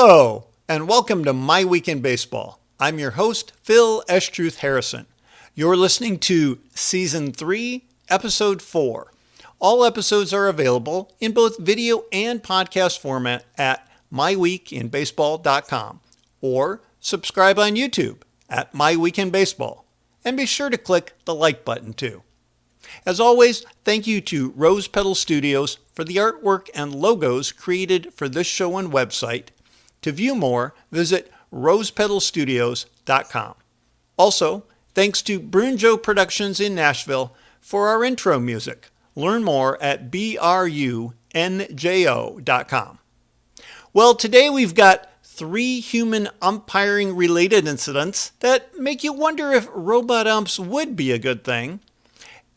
Hello, and welcome to My Week in Baseball. I'm your host, Phil Estruth Harrison. You're listening to Season 3, Episode 4. All episodes are available in both video and podcast format at myweekinbaseball.com or subscribe on YouTube at My Week in Baseball. And be sure to click the like button too. As always, thank you to Rose Petal Studios for the artwork and logos created for this show and website. To view more, visit rosepetalstudios.com. Also, thanks to Brunjo Productions in Nashville for our intro music. Learn more at brunjo.com. Well, today we've got 3 human umpiring related incidents that make you wonder if robot umps would be a good thing.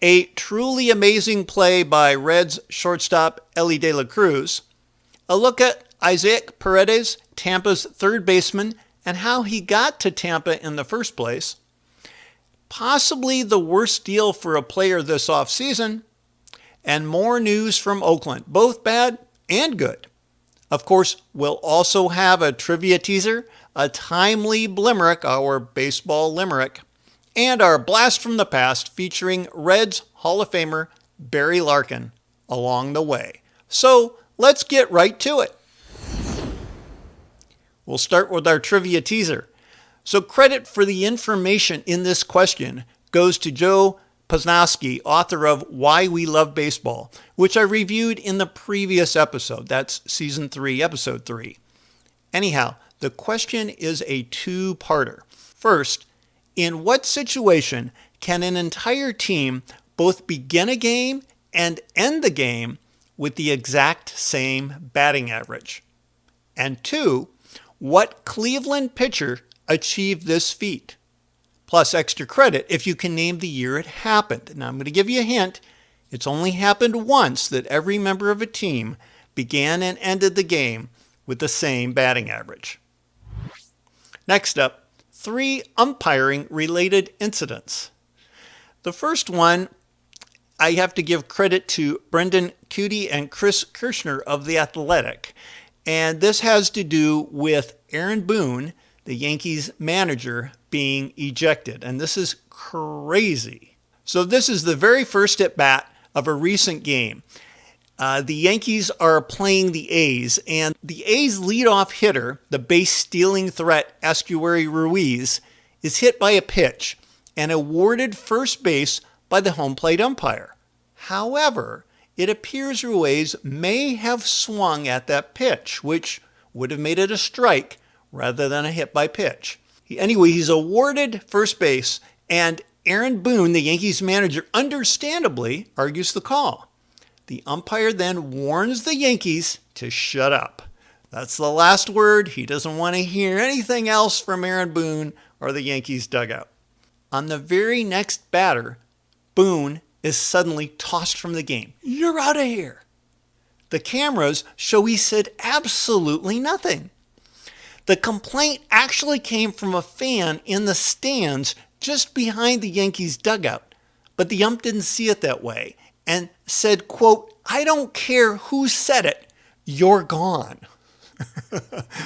A truly amazing play by Reds shortstop Elly De La Cruz. A look at Isaac Paredes, Tampa's third baseman, and how he got to Tampa in the first place. Possibly the worst deal for a player this offseason. And more news from Oakland, both bad and good. Of course, we'll also have a trivia teaser, a timely Blimerick, our baseball limerick, and our blast from the past featuring Reds Hall of Famer Barry Larkin along the way. So let's get right to it. We'll start with our trivia teaser. So credit for the information in this question goes to Joe Posnowski, author of Why We Love Baseball, which I reviewed in the previous episode. That's Season 3, Episode 3. Anyhow, the question is a two-parter. First, in what situation can an entire team both begin a game and end the game with the exact same batting average? And 2, what Cleveland pitcher achieved this feat? Plus extra credit if you can name the year it happened. Now I'm going to give you a hint. It's only happened once that every member of a team began and ended the game with the same batting average. Next up, 3 umpiring related incidents. The first one, I have to give credit to Brendan Kuty and Chris Kirschner of The Athletic. And this has to do with Aaron Boone, the Yankees manager, being ejected. And this is crazy. So this is the very first at bat of a recent game. The Yankees are playing the A's, and the A's leadoff hitter, the base-stealing threat Escueri Ruiz, is hit by a pitch and awarded first base by the home plate umpire. However, it appears Ruiz may have swung at that pitch, which would have made it a strike rather than a hit by pitch. Anyway, he's awarded first base, and Aaron Boone, the Yankees manager, understandably argues the call. The umpire then warns the Yankees to shut up. That's the last word. He doesn't want to hear anything else from Aaron Boone or the Yankees dugout. On the very next batter, Boone is suddenly tossed from the game. You're out of here. The cameras show he said absolutely nothing. The complaint actually came from a fan in the stands just behind the Yankees dugout, but the ump didn't see it that way and said, quote, "I don't care who said it, you're gone."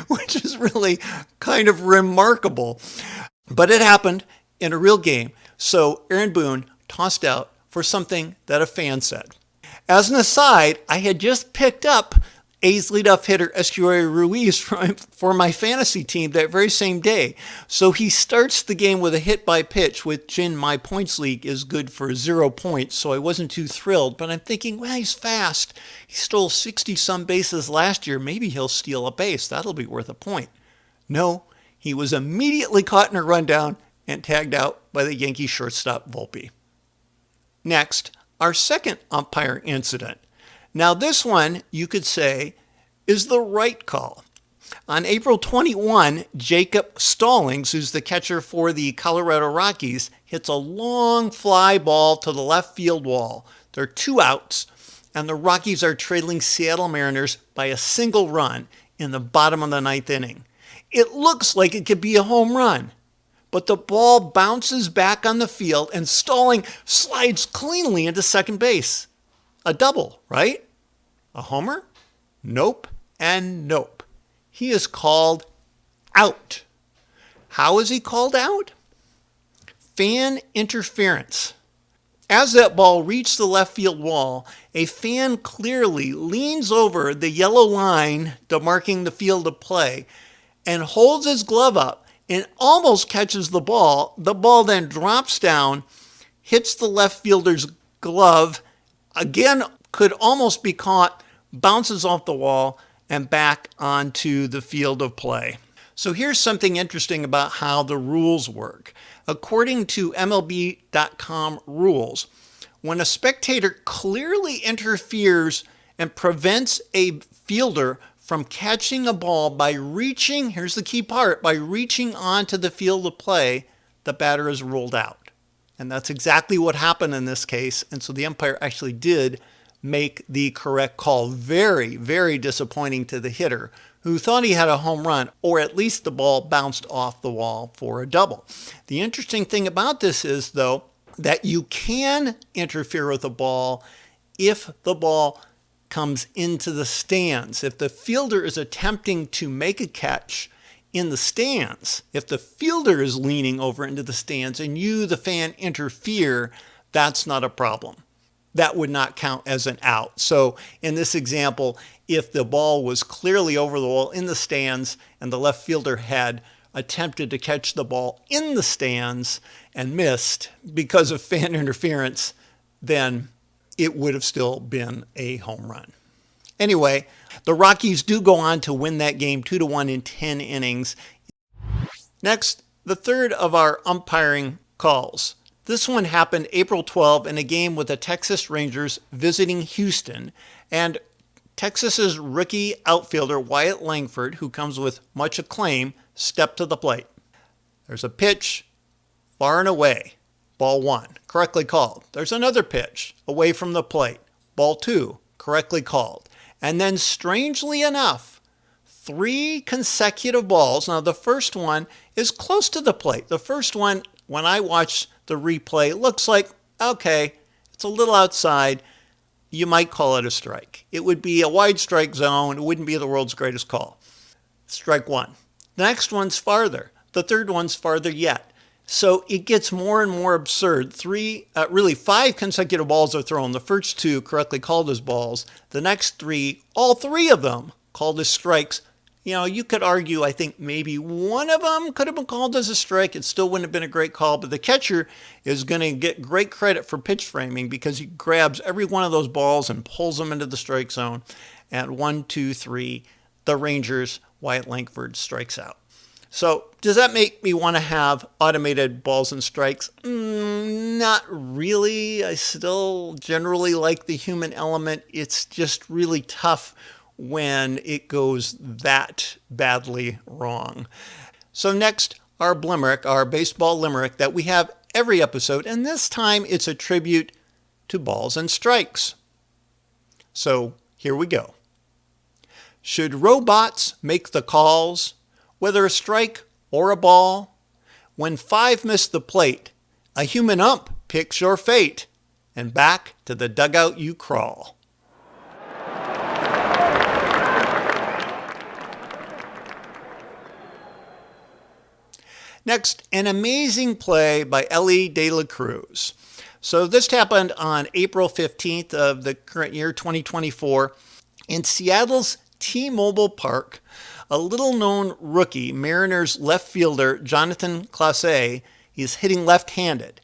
Which is really kind of remarkable. But it happened in a real game, so Aaron Boone tossed out for something that a fan said. As an aside, I had just picked up A's leadoff hitter Escueri Ruiz for my fantasy team that very same day. So he starts the game with a hit by pitch, which in my points league is good for 0 points. So I wasn't too thrilled, but I'm thinking, well, he's fast. He stole 60-some bases last year. Maybe he'll steal a base. That'll be worth a point. No, he was immediately caught in a rundown and tagged out by the Yankee shortstop Volpe. Next, our second umpire incident. Now this one, you could say, is the right call. On April 21, Jacob Stallings, who's the catcher for the Colorado Rockies, hits a long fly ball to the left field wall. There are 2 outs, and the Rockies are trailing Seattle Mariners by a single run in the bottom of the 9th inning. It looks like it could be a home run, but the ball bounces back on the field and Stallings slides cleanly into second base. A double, right? A homer? Nope and nope. he is called out. How is he called out? Fan interference. As that ball reached the left field wall, a fan clearly leans over the yellow line demarking the field of play and holds his glove up and almost catches the ball. The ball then drops down, hits the left fielder's glove, again could almost be caught, bounces off the wall and back onto the field of play. So here's something interesting about how the rules work. According to MLB.com rules, when a spectator clearly interferes and prevents a fielder from catching a ball by reaching, here's the key part, by reaching onto the field of play, the batter is ruled out. And that's exactly what happened in this case. And so the umpire actually did make the correct call. Very, very disappointing to the hitter, who thought he had a home run, or at least the ball bounced off the wall for a double. The interesting thing about this is, though, that you can interfere with a ball if the ball comes into the stands. If the fielder is attempting to make a catch in the stands, if the fielder is leaning over into the stands and you, the fan, interfere, that's not a problem. That would not count as an out. So in this example, if the ball was clearly over the wall in the stands and the left fielder had attempted to catch the ball in the stands and missed because of fan interference, then it would have still been a home run. Anyway, the Rockies do go on to win that game 2-1 in 10 innings. Next, the third of our umpiring calls. This one happened April 12 in a game with the Texas Rangers visiting Houston, and Texas's rookie outfielder Wyatt Langford, who comes with much acclaim, stepped to the plate. There's a pitch, far and away, ball 1, correctly called. There's another pitch, away from the plate, ball 2, correctly called. And then, strangely enough, 3 consecutive balls. Now, the first one is close to the plate. The first one, when I watch the replay, looks like, okay, it's a little outside. You might call it a strike. It would be a wide strike zone. It wouldn't be the world's greatest call. Strike 1. The next one's farther. The third one's farther yet. So it gets more and more absurd. 5 consecutive balls are thrown. The first 2 correctly called as balls. The next 3, all 3 of them called as strikes. You know, you could argue, I think maybe one of them could have been called as a strike. It still wouldn't have been a great call, but the catcher is going to get great credit for pitch framing because he grabs every one of those balls and pulls them into the strike zone. And 1, 2, 3, the Rangers, Wyatt Langford strikes out. So does that make me want to have automated balls and strikes? Not really. I still generally like the human element. It's just really tough when it goes that badly wrong. So next, our Blimerick, our baseball limerick that we have every episode, and this time it's a tribute to balls and strikes. So here we go. Should robots make the calls, whether a strike or a ball? When 5 miss the plate, a human ump picks your fate, and back to the dugout you crawl. Next, an amazing play by Elly De La Cruz. So this happened on April 15th of the current year, 2024, in Seattle's T-Mobile Park. A little-known rookie, Mariners left fielder Jonathan Kelsie, is hitting left-handed,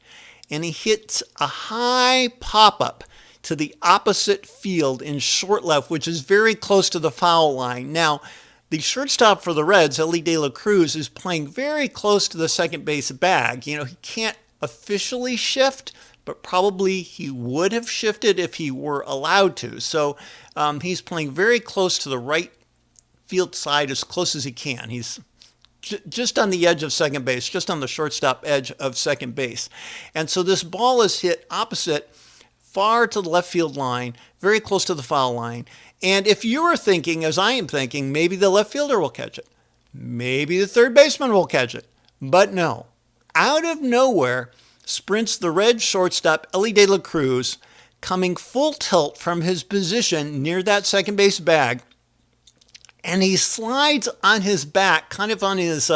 and he hits a high pop-up to the opposite field in short left, which is very close to the foul line. Now, the shortstop for the Reds, Elly De La Cruz, is playing very close to the second base bag. You know, he can't officially shift, but probably he would have shifted if he were allowed to. So he's playing very close to the right field side, as close as he can. He's just on the edge of second base, just on the shortstop edge of second base. And so this ball is hit opposite, far to the left field line, very close to the foul line. And if you are thinking, as I am thinking, maybe the left fielder will catch it. Maybe the third baseman will catch it. But no. Out of nowhere sprints the Red shortstop, Elly De La Cruz, coming full tilt from his position near that second base bag. and he slides on his back, kind of on his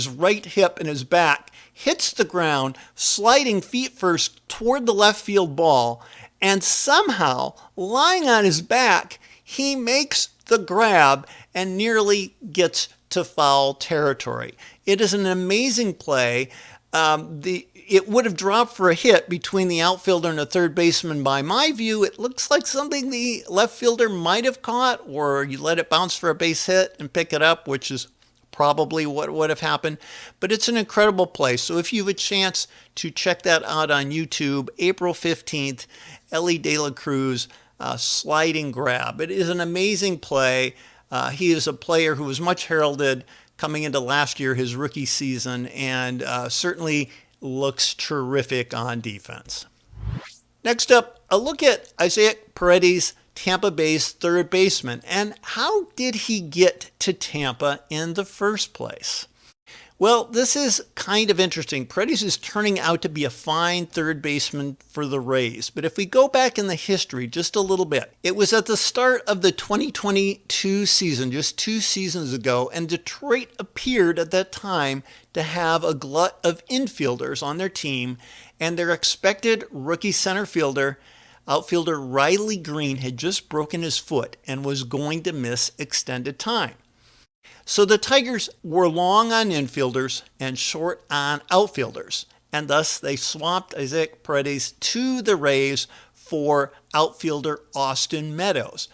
right hip and his back, hits the ground, sliding feet first toward the left field ball, and somehow, lying on his back, he makes the grab and nearly gets to foul territory. It is an amazing play. It would have dropped for a hit between the outfielder and the third baseman. By my view, it looks like something the left fielder might have caught, or you let it bounce for a base hit and pick it up, which is probably what would have happened. But it's an incredible play. So if you have a chance to check that out on YouTube, April 15th, Elly De La Cruz sliding grab. It is an amazing play. He is a player who was much heralded coming into last year, his rookie season, and certainly looks terrific on defense. Next up, a look at Isaac Paredes, Tampa Bay's third baseman, and how did he get to Tampa in the first place? Well, this is kind of interesting. Paredes is turning out to be a fine third baseman for the Rays. But if we go back in the history just a little bit, it was at the start of the 2022 season, just 2 seasons ago, and Detroit appeared at that time to have a glut of infielders on their team, and their expected rookie center fielder, outfielder Riley Green, had just broken his foot and was going to miss extended time. So the Tigers were long on infielders and short on outfielders, and thus they swapped Isaac Paredes to the Rays for outfielder Austin Meadows.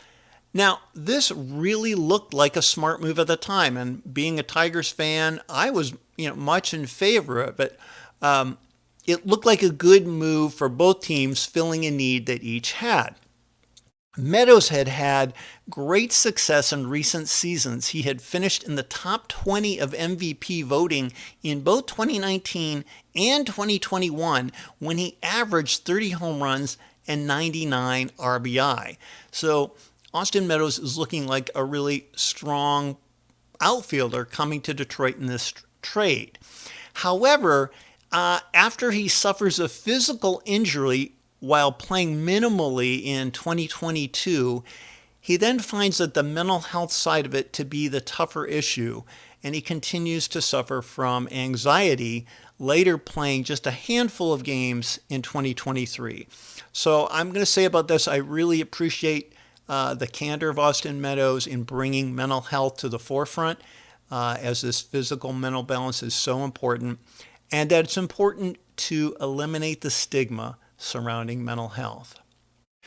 Now, this really looked like a smart move at the time, and being a Tigers fan, I was much in favor of it. It looked like a good move for both teams, filling a need that each had. Meadows had had great success in recent seasons. He had finished in the top 20 of MVP voting in both 2019 and 2021 when he averaged 30 home runs and 99 RBI. So Austin Meadows is looking like a really strong outfielder coming to Detroit in this trade. However, after he suffers a physical injury while playing minimally in 2022, he then finds that the mental health side of it to be the tougher issue, and he continues to suffer from anxiety, later playing just a handful of games in 2023. So I'm going to say about this, I really appreciate the candor of Austin Meadows in bringing mental health to the forefront, as this physical mental balance is so important, and that it's important to eliminate the stigma surrounding mental health.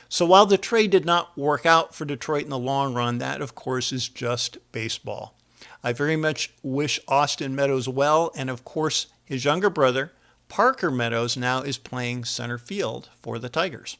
So while the trade did not work out for Detroit in the long run, that of course is just baseball. I very much wish Austin Meadows well, and of course his younger brother, Parker Meadows, now is playing center field for the Tigers.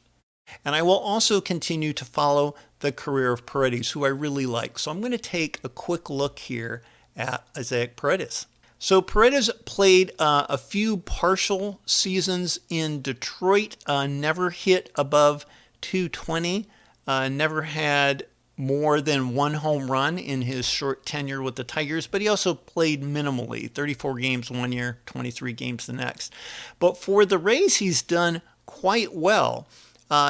And I will also continue to follow the career of Paredes, who I really like. So I'm going to take a quick look here at Isaac Paredes. So Paredes played a few partial seasons in Detroit, never hit above 220, never had more than 1 home run in his short tenure with the Tigers, but he also played minimally, 34 games one year, 23 games the next. But for the Rays, he's done quite well.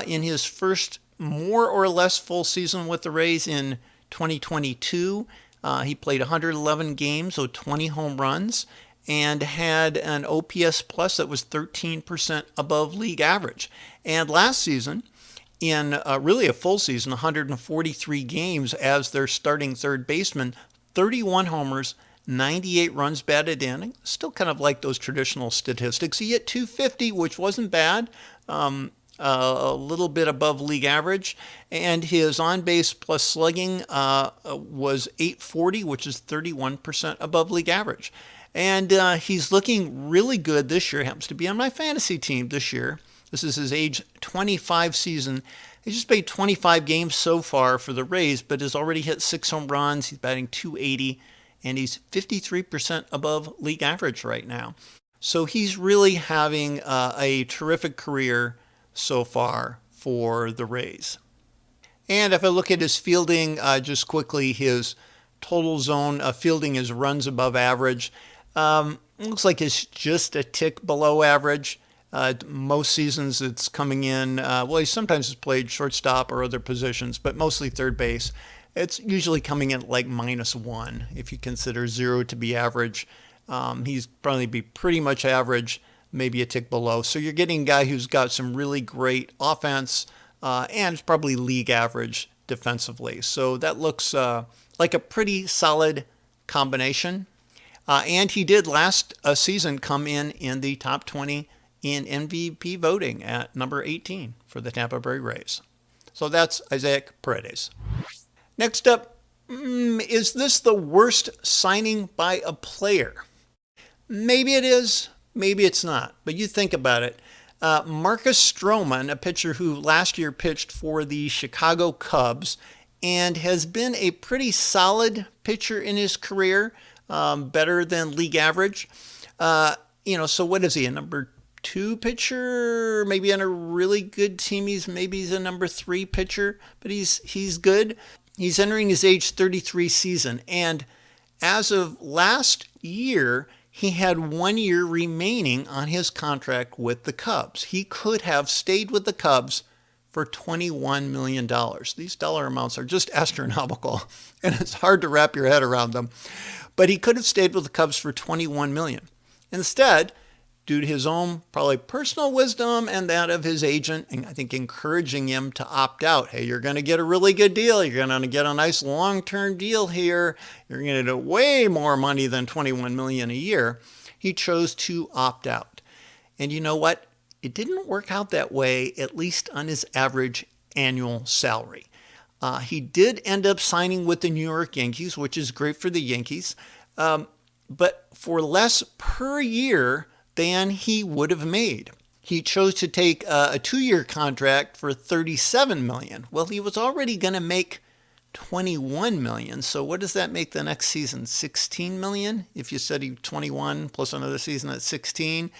In his first more or less full season with the Rays in 2022, he played 111 games, so 20 home runs, and had an OPS plus that was 13% above league average. And last season, in really a full season, 143 games as their starting third baseman, 31 homers, 98 runs batted in. Still kind of like those traditional statistics. He hit 250, which wasn't bad. A little bit above league average, and his on-base plus slugging was 840, which is 31% above league average. And he's looking really good this year. Happens to be on my fantasy team this year. This is his age 25 season. He just played 25 games so far for the Rays, but has already hit 6 home runs. He's batting 280, and he's 53% above league average right now. So he's really having a terrific career so far for the Rays. And if I look at his fielding, just quickly, his total zone fielding is runs above average. Looks like it's just a tick below average. Most seasons it's coming in, he sometimes has played shortstop or other positions, but mostly third base. It's usually coming in at like -1 if you consider 0 to be average. He's probably be pretty much average, maybe a tick below. So you're getting a guy who's got some really great offense and is probably league average defensively. So that looks like a pretty solid combination. And he did last season come in the top 20 in MVP voting at number 18 for the Tampa Bay Rays. So that's Isaac Paredes. Next up, is this the worst signing by a player? Maybe it is, maybe it's not. But you think about it. Marcus Stroman, a pitcher who last year pitched for the Chicago Cubs and has been a pretty solid pitcher in his career, better than league average. So what is he, a number 2 pitcher? Maybe on a really good team, he's a number 3 pitcher, but he's good. He's entering his age 33 season, and as of last year, he had 1 year remaining on his contract with the Cubs. He could have stayed with the Cubs for $21 million. These dollar amounts are just astronomical, and it's hard to wrap your head around them. But he could have stayed with the Cubs for $21 million. Instead, due to his own probably personal wisdom and that of his agent, and I think encouraging him to opt out. Hey, you're going to get a really good deal. You're going to get a nice long-term deal here. You're going to get way more money than $21 million a year. He chose to opt out. And you know what? It didn't work out that way, at least on his average annual salary. He did end up signing with the New York Yankees, which is great for the Yankees, but for less per year than he would have made. He chose to take a 2-year contract for $37 million. Well, he was already going to make $21 million. So what does that make the next season? $16 million? If you said he 21 plus another season at 16.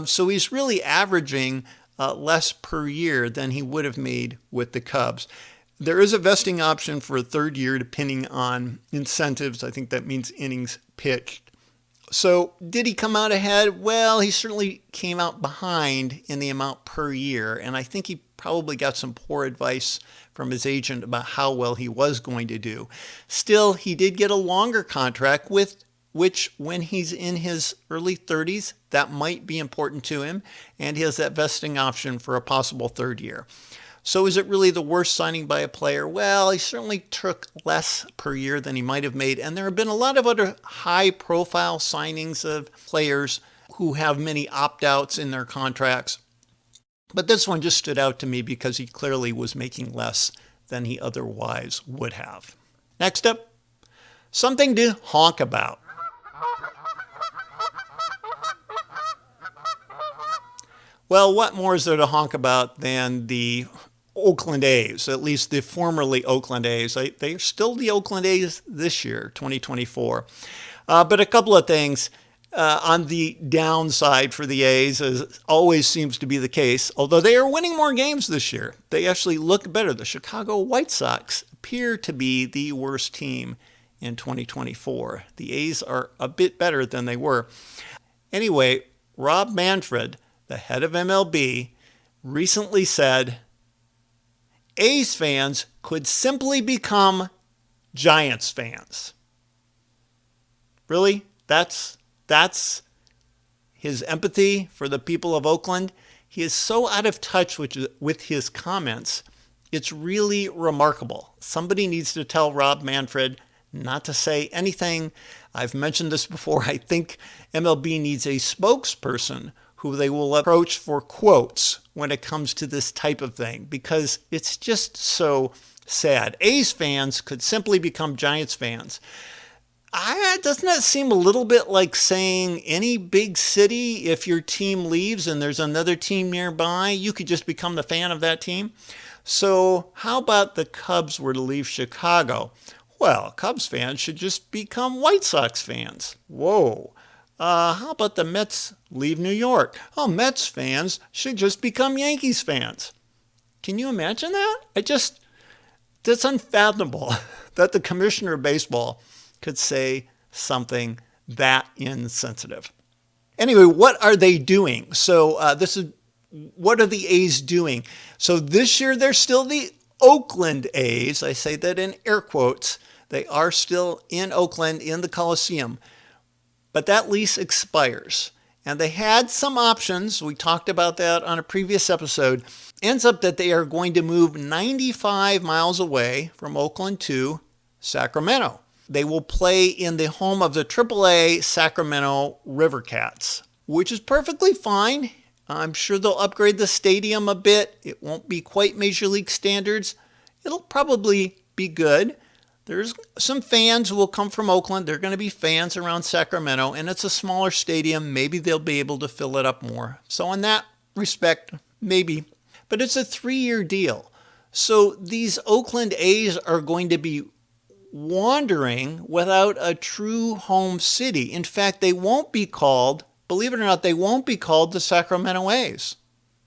So he's really averaging less per year than he would have made with the Cubs. There is a vesting option for a 3rd year depending on incentives. I think that means innings pitched. So did he come out ahead? Well, he certainly came out behind in the amount per year. And I think he probably got some poor advice from his agent about how well he was going to do. Still, he did get a longer contract which when he's in his early 30s, that might be important to him. And he has that vesting option for a possible 3rd year. So is it really the worst signing by a player? Well, he certainly took less per year than he might have made. And there have been a lot of other high-profile signings of players who have many opt-outs in their contracts. But this one just stood out to me because he clearly was making less than he otherwise would have. Next up, something to honk about. Well, what more is there to honk about than the Oakland A's, at least the formerly Oakland A's. They're still the Oakland A's this year, 2024. But a couple of things on the downside for the A's, as always seems to be the case, although they are winning more games this year. They actually look better. The Chicago White Sox appear to be the worst team in 2024. The A's are a bit better than they were. Anyway, Rob Manfred, the head of MLB, recently said A's fans could simply become Giants fans. Really? That's his empathy for the people of Oakland. He is so out of touch with his comments. It's really remarkable. Somebody needs to tell Rob Manfred not to say anything. I've mentioned this before. I think MLB needs a spokesperson who they will approach for quotes when it comes to this type of thing, because it's just so sad. A's fans could simply become Giants fans. Doesn't that seem a little bit like saying any big city, if your team leaves and there's another team nearby, you could just become the fan of that team? So how about the Cubs were to leave Chicago? Well, Cubs fans should just become White Sox fans. Whoa. How about the Mets leave New York? Oh, Mets fans should just become Yankees fans. Can you imagine that? That's unfathomable that the commissioner of baseball could say something that insensitive. Anyway, what are they doing? So what are the A's doing? So this year they're still the Oakland A's, I say that in air quotes, they are still in Oakland in the Coliseum, but that lease expires. And they had some options. We talked about that on a previous episode. Ends up that they are going to move 95 miles away from Oakland to Sacramento. They will play in the home of the AAA Sacramento Rivercats, which is perfectly fine. I'm sure they'll upgrade the stadium a bit. It won't be quite Major League standards. It'll probably be good. There's some fans who will come from Oakland. They're going to be fans around Sacramento, and it's a smaller stadium. Maybe they'll be able to fill it up more. So in that respect, maybe. But it's a 3-year deal. So these Oakland A's are going to be wandering without a true home city. In fact, they won't be called, believe it or not, they won't be called the Sacramento A's.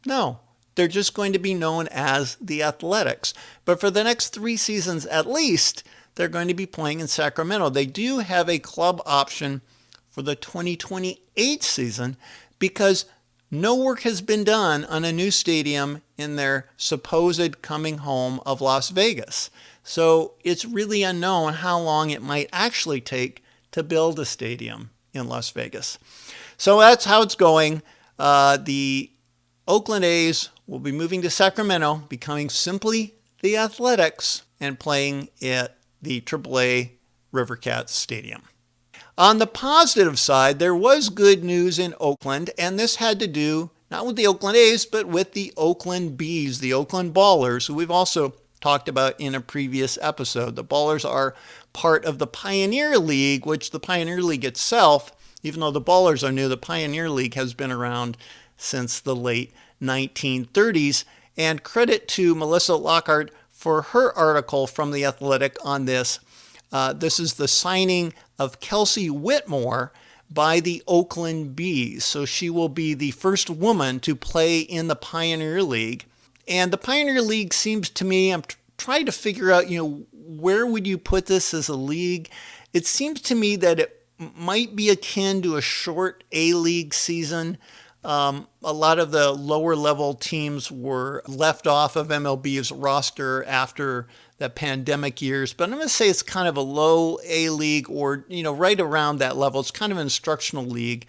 No. They're just going to be known as the Athletics. But for the next 3 seasons at least, they're going to be playing in Sacramento. They do have a club option for the 2028 season because no work has been done on a new stadium in their supposed coming home of Las Vegas. So it's really unknown how long it might actually take to build a stadium in Las Vegas. So that's how it's going. The Oakland A's will be moving to Sacramento, becoming simply the Athletics, and playing at the AAA Rivercats Stadium. On the positive side, there was good news in Oakland, and this had to do not with the Oakland A's, but with the Oakland B's, the Oakland Ballers, who we've also talked about in a previous episode. The Ballers are part of the Pioneer League, which the Pioneer League itself, even though the Ballers are new, the Pioneer League has been around since the late 1930s. And credit to Melissa Lockhart for her article from The Athletic on this. This is the signing of Kelsie Whitmore by the Oakland B's. So she will be the first woman to play in the Pioneer League. And the Pioneer League seems to me, I'm trying to figure out, where would you put this as a league? It seems to me that it might be akin to a short A-League season. A lot of the lower level teams were left off of MLB's roster after the pandemic years, but I'm going to say it's kind of a low A league or, right around that level. It's kind of an instructional league.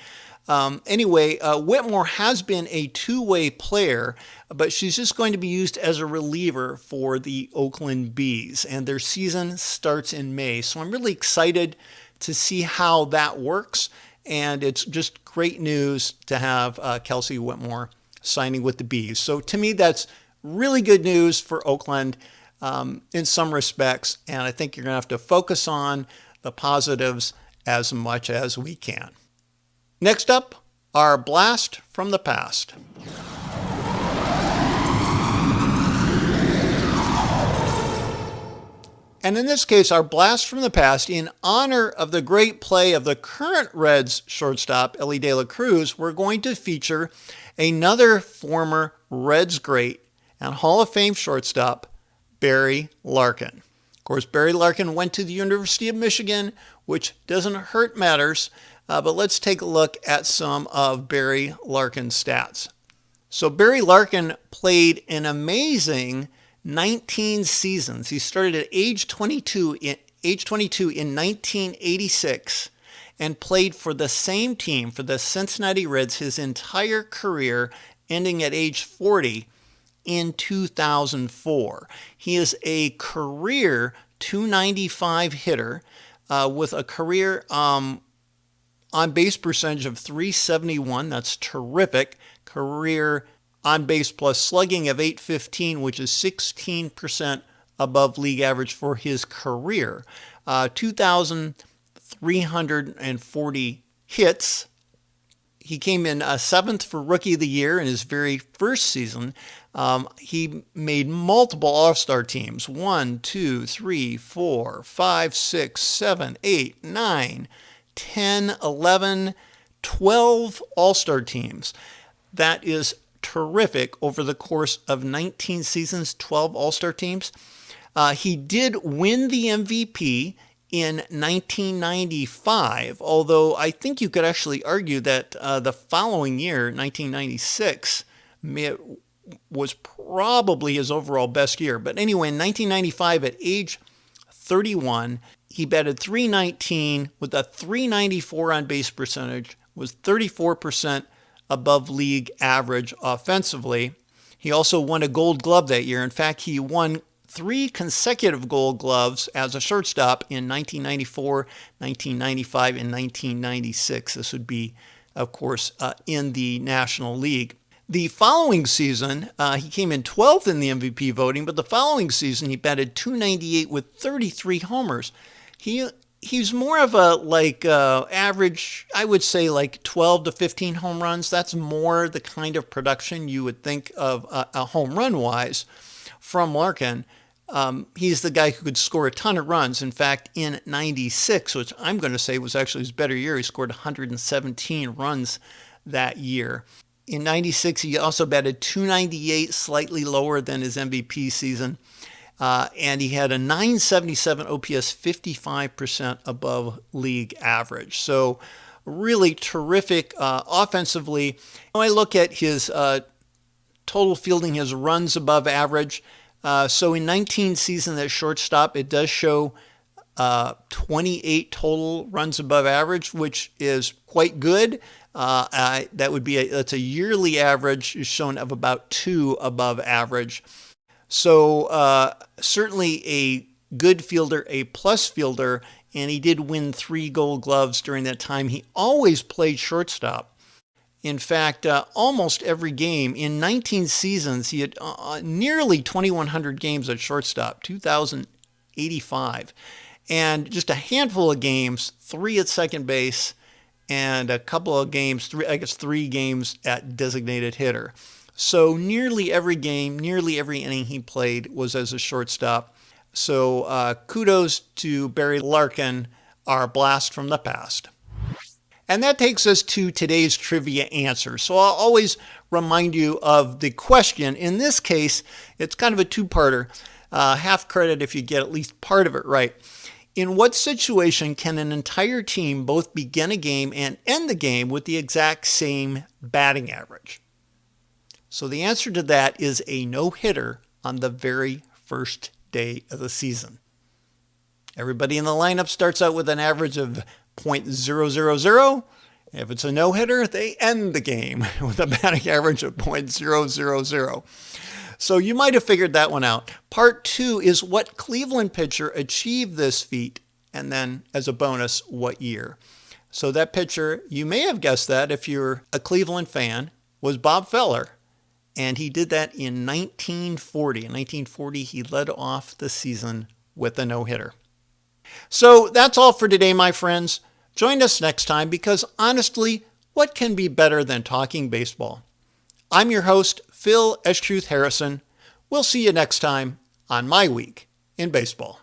Anyway, Whitmore has been a two-way player, but she's just going to be used as a reliever for the Oakland B's, and their season starts in May. So I'm really excited to see how that works. And it's just great news to have Kelsie Whitmore signing with the Bees. So to me, that's really good news for Oakland in some respects. And I think you're going to have to focus on the positives as much as we can. Next up, our blast from the past. And in this case, our blast from the past, in honor of the great play of the current Reds shortstop, Elly De La Cruz, we're going to feature another former Reds great and Hall of Fame shortstop, Barry Larkin. Of course, Barry Larkin went to the University of Michigan, which doesn't hurt matters, but let's take a look at some of Barry Larkin's stats. So Barry Larkin played an amazing 19 seasons. He started at age 22 in 1986 and played for the same team, for the Cincinnati Reds, his entire career, ending at age 40 in 2004. He is a career 295 hitter with a career on-base percentage of 371. That's terrific. Career on-base plus slugging of 815, which is 16% above league average for his career. 2,340 hits. He came in 7th for Rookie of the Year in his very first season. He made multiple All-Star teams. 1, 2, 3, 4, 5, 6, 7, 8, 9, 10, 11, 12 All-Star teams. That is terrific over the course of 19 seasons, 12 All-Star teams. He did win the MVP in 1995, although I think you could actually argue that the following year, 1996, was probably his overall best year. But anyway, in 1995, at age 31, he batted .319 with a .394 on base percentage, was 34% above league average offensively. He also won a Gold Glove that year. In fact, he won 3 consecutive Gold Gloves as a shortstop in 1994, 1995, and 1996. This would be, of course, in the National League. The following season, he came in 12th in the MVP voting, but the following season he batted .298 with 33 homers. He's more of a average, I would say 12 to 15 home runs. That's more the kind of production you would think of a home run wise from Larkin. He's the guy who could score a ton of runs. In fact, in 96, which I'm going to say was actually his better year, he scored 117 runs that year. In 96, he also batted .298, slightly lower than his MVP season. And he had a .977 OPS, 55% above league average. So really terrific offensively. When I look at his total fielding, his runs above average. So in 19 seasons at shortstop, it does show 28 total runs above average, which is quite good. That's a yearly average shown of about 2 above average. So certainly a good fielder, a plus fielder, and he did win 3 Gold Gloves during that time. He always played shortstop. In fact, almost every game in 19 seasons, he had nearly 2,100 games at shortstop, 2,085, and just a handful of games, 3 at second base, and a couple of games, 3 games at designated hitter. So nearly every game, nearly every inning he played was as a shortstop. So kudos to Barry Larkin, our blast from the past. And that takes us to today's trivia answer. So I'll always remind you of the question. In this case, it's kind of a 2-parter. Half credit if you get at least part of it right. In what situation can an entire team both begin a game and end the game with the exact same batting average? So the answer to that is a no-hitter on the very first day of the season. Everybody in the lineup starts out with an average of .000. If it's a no-hitter, they end the game with a batting average of .000. So you might have figured that one out. Part 2 is what Cleveland pitcher achieved this feat, and then as a bonus, what year. So that pitcher, you may have guessed that if you're a Cleveland fan, was Bob Feller. And he did that in 1940. In 1940, he led off the season with a no-hitter. So that's all for today, my friends. Join us next time because honestly, what can be better than talking baseball? I'm your host, Phil Estruth Harrison. We'll see you next time on My Week in Baseball.